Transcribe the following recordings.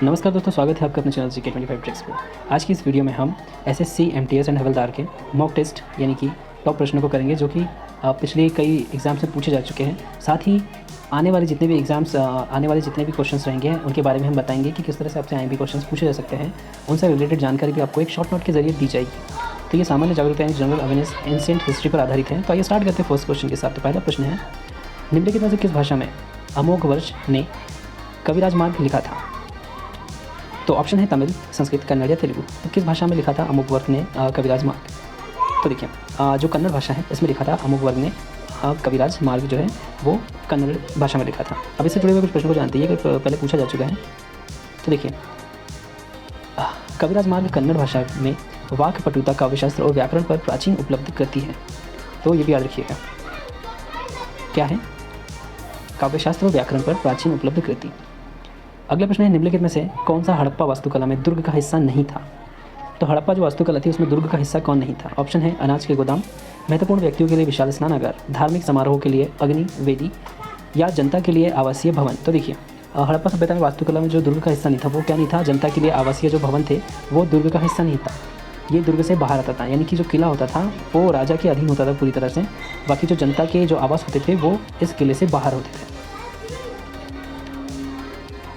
नमस्कार दोस्तों, स्वागत है आपका अपने चैनल GK25 ट्रिक्स पे। आज की इस वीडियो में हम SSC, MTS एंड हवलदार के मॉक टेस्ट यानी कि टॉप प्रश्नों को करेंगे, जो कि पिछले कई एग्ज़ाम्स में पूछे जा चुके हैं। साथ ही आने वाले जितने भी क्वेश्चंस रहेंगे उनके बारे में हम बताएंगे कि किस तरह से आपसे IMP क्वेश्चंस पूछे जा सकते हैं। उनसे रिलेटेड जानकारी भी आपको एक शॉर्ट नोट के जरिए दी जाएगी। तो ये सामान्य जागरूकता यानी जनरल अवेयरनेस एंशिएंट हिस्ट्री पर आधारित है। तो आइए स्टार्ट करते हैं फर्स्ट क्वेश्चन के साथ। तो पहला प्रश्न है, निम्नलिखित में से किस भाषा में अमोघवर्ष ने कविराज मार्ग लिखा था? तो ऑप्शन है तमिल, संस्कृत, कन्नड़ या तेलुगु। तो किस भाषा में लिखा था अमोघवर्ष ने कविराज मार्ग? तो देखिए, जो कन्नड़ भाषा है इसमें लिखा था अमोघवर्ष ने कविराज मार्ग जो है वो कन्नड़ भाषा में लिखा था। अब इससे जुड़े हुए कुछ प्रश्नों को जानते हैं, अगर पहले पूछा जा चुका है। तो देखिए, कविराज मार्ग कन्नड़ भाषा में वाक् पटुता, काव्यशास्त्र और व्याकरण पर प्राचीन उपलब्ध कृति है। तो ये भी याद रखिएगा, क्या है? काव्यशास्त्र और व्याकरण पर प्राचीन उपलब्ध कृति। अगला प्रश्न है, निम्नलिखित में से कौन सा हड़प्पा वास्तुकला में दुर्ग का हिस्सा नहीं था? तो हड़प्पा जो वास्तुकला थी उसमें दुर्ग का हिस्सा कौन नहीं था? ऑप्शन है अनाज के गोदाम, महत्वपूर्ण व्यक्तियों के लिए विशाल स्नानागार, धार्मिक समारोह के लिए अग्नि वेदी या जनता के लिए आवासीय भवन। तो देखिए, हड़प्पा सभ्यता में वास्तुकला में जो दुर्ग का हिस्सा नहीं था वो क्या नहीं था? जनता के लिए आवासीय जो भवन थे वो दुर्ग का हिस्सा नहीं था। ये दुर्ग से बाहर आता था, यानी कि जो किला होता था वो राजा के अधीन होता था पूरी तरह से। बाकी जो जनता के जो आवास होते थे वो इस किले से बाहर होते थे।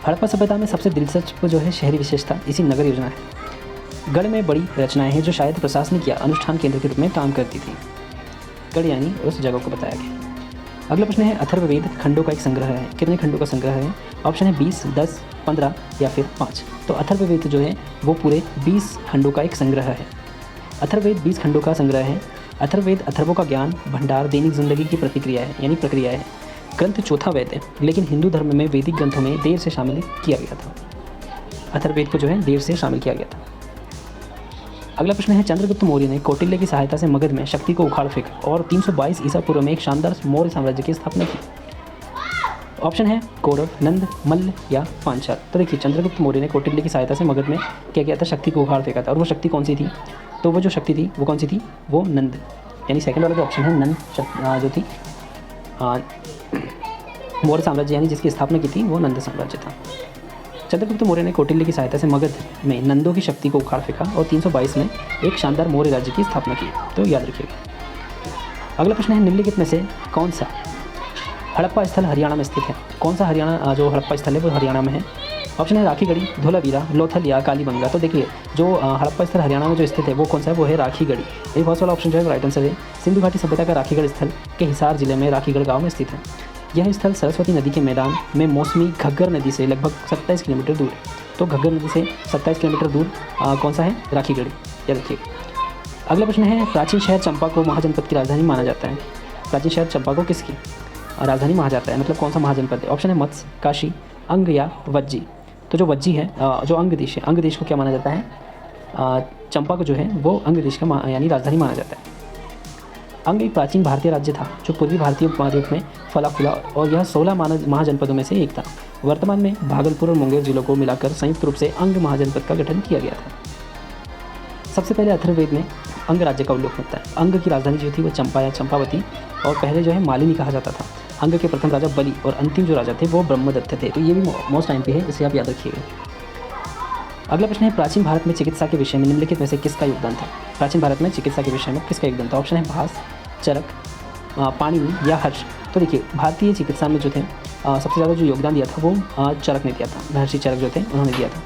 हड़प्पा सभ्यता में सबसे दिलचस्प जो है शहरी विशेषता इसी नगर योजना है। गढ़ में बड़ी रचनाएं हैं जो शायद प्रशासनिक या अनुष्ठान केंद्र के रूप में काम करती थी। गढ़ यानी उस जगह को बताया गया। अगला प्रश्न है, अथर्ववेद खंडों का एक संग्रह है। कितने खंडों का संग्रह है? ऑप्शन है 20, 10, 15 या फिर 5। तो अथर्ववेद जो है वो पूरे 20 खंडों का एक संग्रह है। अथर्ववेद 20 खंडों का संग्रह है। अथर्ववेद अथर्वों का ज्ञान भंडार, दैनिक जिंदगी की प्रतिक्रिया है यानी प्रक्रिया है। ग्रंथ चौथा वेद है, लेकिन हिंदू धर्म में वैदिक ग्रंथों में देर से शामिल किया गया था। अथर्ववेद को जो है देर से शामिल किया गया था। अगला प्रश्न है, चंद्रगुप्त मौर्य ने कौटिल्य की सहायता से मगध में शक्ति को उखाड़ फेंका और 322 ईसा पूर्व में एक शानदार मौर्य साम्राज्य की स्थापना की। ऑप्शन है कौरव, नंद, मल्ल या पांचाल। तो देखिए, चंद्रगुप्त मौर्य ने कौटिल्य की सहायता से मगध में क्या किया था? शक्ति को उखाड़ फेंका था। और वो शक्ति कौन सी थी? तो वो जो शक्ति थी वो कौन सी थी? वो नंद, यानी सेकंड वाला जो ऑप्शन है नंद जो थी मौर्य साम्राज्य, यानी जिसकी स्थापना की थी वो नंद साम्राज्य था। चंद्रगुप्त मौर्य ने कौटिल्य की सहायता से मगध में नंदों की शक्ति को उखाड़ फेंका और 322 में एक शानदार मौर्य राज्य की स्थापना की। तो याद रखिएगा। अगला प्रश्न है, निम्नलिखित में से कौन सा हड़प्पा स्थल हरियाणा में स्थित है? कौन सा हरियाणा जो हड़प्पा स्थल है वो हरियाणा में है? ऑप्शन है राखीगढ़ी, धोलावीरा, लोथल या कालीबंगा। तो देखिए, जो हड़प्पा स्थल हरियाणा में जो स्थित है वो कौन सा है? वो है राखीगढ़ी। ये बहुत वाला ऑप्शन जो है राइट आंसर है। सिंधु घाटी सभ्यता का राखीगढ़ स्थल के हिसार जिले में राखीगढ़ गाँव में स्थित है। यह स्थल सरस्वती नदी के मैदान में मौसमी घग्गर नदी से लगभग 27 किलोमीटर दूर है। तो घग्गर नदी से 27 किलोमीटर दूर कौन सा है? राखीगढ़ी, याद रखिए। अगला प्रश्न है, प्राचीन शहर चंपा को महाजनपद की राजधानी माना जाता है। प्राचीन शहर चंपा को किसकी राजधानी माना जाता है? मतलब कौन सा महाजनपद है? ऑप्शन है मत्स्य, काशी, अंग या वज्जी। तो जो वज्जी है, जो अंग देश है, अंग देश को क्या माना जाता है? चंपा को जो है वो अंग देश का यानी राजधानी माना जाता है। अंग एक प्राचीन भारतीय राज्य था जो पूर्वी भारतीय उपमहाद्वीप में फला फूला और यह 16 महाजनपदों में से एक था। वर्तमान में भागलपुर और मुंगेर जिलों को मिलाकर संयुक्त रूप से अंग महाजनपद का गठन किया गया था। सबसे पहले अथर्ववेद में अंग राज्य का उल्लेख होता है। अंग की राजधानी जो थी वो चंपा या चंपावती और पहले जो है मालिनी कहा जाता था। अंग के प्रथम राजा बलि और अंतिम जो राजा थे वो ब्रह्मदत्त थे। तो ये भी मोस्ट टाइम पे है, इसे आप याद रखिएगा। अगला प्रश्न है, प्राचीन भारत में चिकित्सा के विषय में निम्नलिखित में से किसका योगदान था? प्राचीन भारत में चिकित्सा के विषय में किसका योगदान था? ऑप्शन है भास, चरक, पाणिनि या हर्ष। तो देखिए, भारतीय चिकित्सा में जो थे सबसे ज़्यादा जो योगदान दिया था वो चरक ने दिया था। महर्षि चरक जो थे उन्होंने दिया था।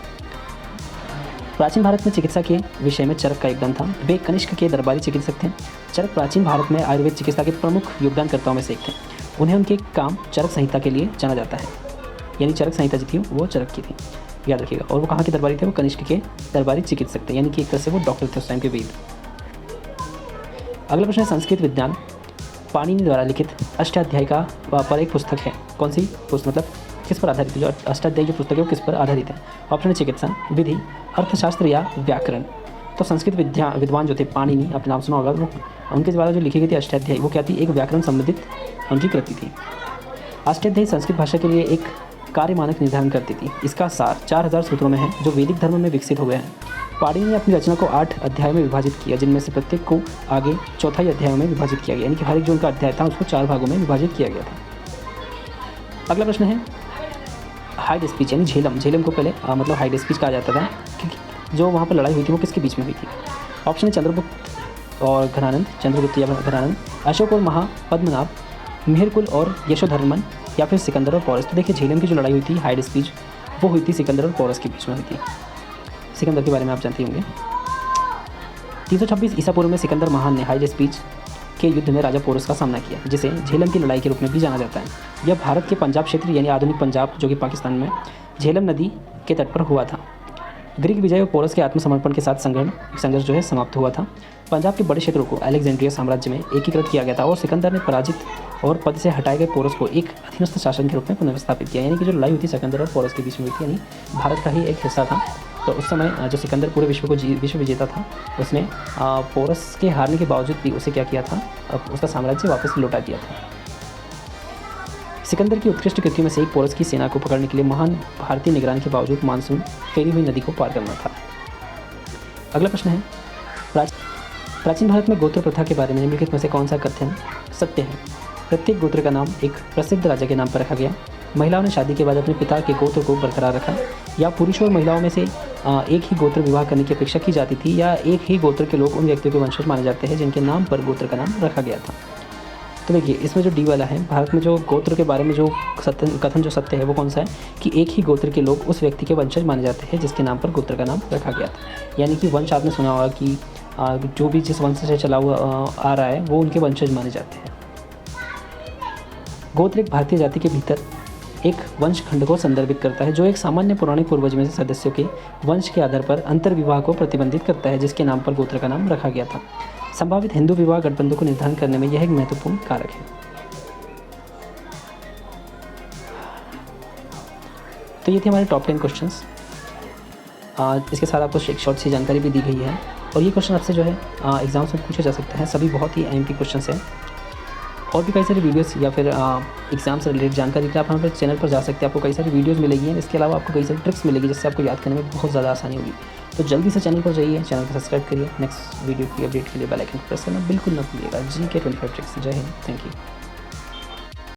प्राचीन भारत में चिकित्सा के विषय में चरक का योगदान था। वे कनिष्क के दरबारी चिकित्सक थे। चरक प्राचीन भारत में आयुर्वेद चिकित्सा के प्रमुख योगदानकर्ताओं में से एक थे। उन्हें उनके काम चरक संहिता के लिए जाना जाता है, यानी चरक संहिता जो थी वो चरक की थी, याद रखिएगा। और वो कहाँ के दरबारी थे? वो कनिष्क के दरबारी चिकित्सक थे, यानी कि एक तरह से वो डॉक्टर थे उस टाइम के वेद। अगला प्रश्न है, संस्कृत विद्वान पाणिनि द्वारा लिखित अष्टाध्यायी का पर एक पुस्तक है। कौन सी पुस्तक, मतलब किस पर आधारित है? जो अष्टाध्यायी जो पुस्तक है वो किस पर आधारित है? ऑप्शन है चिकित्सा, विधि, अर्थशास्त्र या व्याकरण। तो संस्कृत विद्वान जो थे पाणिनि, आपने नाम सुना होगा, वो उनके द्वारा जो लिखी गई थी अष्टाध्यायी वो क्या थी? एक व्याकरण संबंधित उनकी कृति थी। अष्टाध्यायी संस्कृत भाषा के लिए एक कार्य मानक निर्धारण करती थी। इसका सार 4000 सूत्रों में है जो वैदिक धर्म में विकसित हो गया है। पाणिनि ने अपनी रचना को 8 अध्यायों में विभाजित किया, जिनमें से प्रत्येक को आगे चौथाई अध्यायों में विभाजित किया गया, यानी कि हर एक जो उनका अध्याय था उसको 4 भागों में विभाजित किया गया था। अगला प्रश्न है, हाइड स्पीच यानी झेलम, झेलम को पहले मतलब हाइड स्पीच कहा जाता था, क्योंकि जो वहाँ पर लड़ाई हुई थी वो किसके बीच में हुई थी? ऑप्शन है चंद्रगुप्त और घनानंद, चंद्रगुप्त या घनानंद, अशोक और महापद्मनाभ, मिहिरकुल और यशोधर्मन, या फिर सिकंदर और पोरस। तो देखिए झेलम की जो लड़ाई हुई थी हाइड स्पीच वो हुई थी सिकंदर और पोरस के बीच में हुई थी। सिकंदर के बारे में आप जानते होंगे। 326 ईसा पूर्व में सिकंदर महान ने हाइड स्पीच के युद्ध में राजा पोरस का सामना किया, जिसे झेलम की लड़ाई के रूप में भी जाना जाता है। यह भारत के पंजाब क्षेत्र यानी आधुनिक पंजाब जो कि पाकिस्तान में झेलम नदी के तट पर हुआ था। ग्रीक विजय और पोरस के आत्मसमर्पण के साथ संघर्ष जो है समाप्त हुआ था। पंजाब के बड़े क्षेत्रों को अलेक्जेंड्रिया साम्राज्य में एकीकृत किया गया था और सिकंदर ने पराजित और पद से हटाए गए पोरस को एक अधीनस्थ शासन के रूप में पुनर्स्थापित किया। यानी कि जो लड़ाई हुई थी सिकंदर और पोरस के बीच में हुई थी, यानी भारत का ही एक हिस्सा था। तो उस समय जो सिकंदर पूरे विश्व विजेता था, उसने पोरस के हारने के बावजूद भी उसे क्या किया था, उसका साम्राज्य वापस लौटा दिया था। सिकंदर की उत्कृष्ट कृतियों में से एक पोरस की सेना को पकड़ने के लिए महान भारतीय निगरानी के बावजूद मानसून फेरी हुई नदी को पार करना था। अगला प्रश्न है, प्राचीन भारत में गोत्र प्रथा के बारे में निम्नलिखित में से कौन सा कथन सत्य है? प्रत्येक गोत्र का नाम एक प्रसिद्ध राजा के नाम पर रखा गया, महिलाओं ने शादी के बाद अपने पिता के गोत्र को बरकरार रखा, या पुरुषों और महिलाओं में से एक ही गोत्र विवाह करने की अपेक्षा की जाती थी, या एक ही गोत्र के लोग उन व्यक्तियों के वंशज माने जाते हैं जिनके नाम पर गोत्र का नाम रखा गया था। तो देखिए इसमें जो डी वाला है, भारत में जो गोत्र के बारे में जो कथन जो सत्य है वो कौन सा है कि एक ही गोत्र के लोग उस व्यक्ति के वंशज माने जाते हैं जिसके नाम पर गोत्र का नाम रखा गया था। यानी कि वंश आपने सुना होगा कि जो भी जिस वंश से चला हुआ आ रहा है वो उनके वंशज माने जाते हैं। गोत्र एक भारतीय जाति के भीतर एक वंश खंड को संदर्भित करता है जो एक सामान्य पौराणिक पूर्वज में से सदस्यों के वंश के आधार पर अंतर विवाह को प्रतिबंधित करता है जिसके नाम पर गोत्र का नाम रखा गया था। संभावित हिंदू विवाह गठबंधन को निर्धारण करने में यह एक महत्वपूर्ण कारक है। तो ये थे हमारे टॉप 10 क्वेश्चंस। इसके साथ आपको एक शॉर्ट सी जानकारी भी दी गई है और ये क्वेश्चन आपसे जो है एग्जाम्स में पूछे जा सकते हैं। सभी बहुत ही एमपी क्वेश्चंस हैं। और भी कई सारी वीडियोस या फिर एग्जाम से रिलेटेड जानकारी के लिए आप हमारे चैनल पर जा सकते हैं। आपको कई सारी वीडियोस मिलेगी। इसके अलावा आपको कई सारी ट्रिक्स मिलेगी जिससे आपको याद करने में बहुत ज़्यादा आसानी होगी। तो जल्दी से चैनल पर जाइए, चैनल को सब्सक्राइब करिए। नेक्स्ट वीडियो की अपडेट के लिए बेल आइकन प्रेस करना बिल्कुल ना भूलिएगा। GK 25 tricks. जय हिंद, थैंक यू।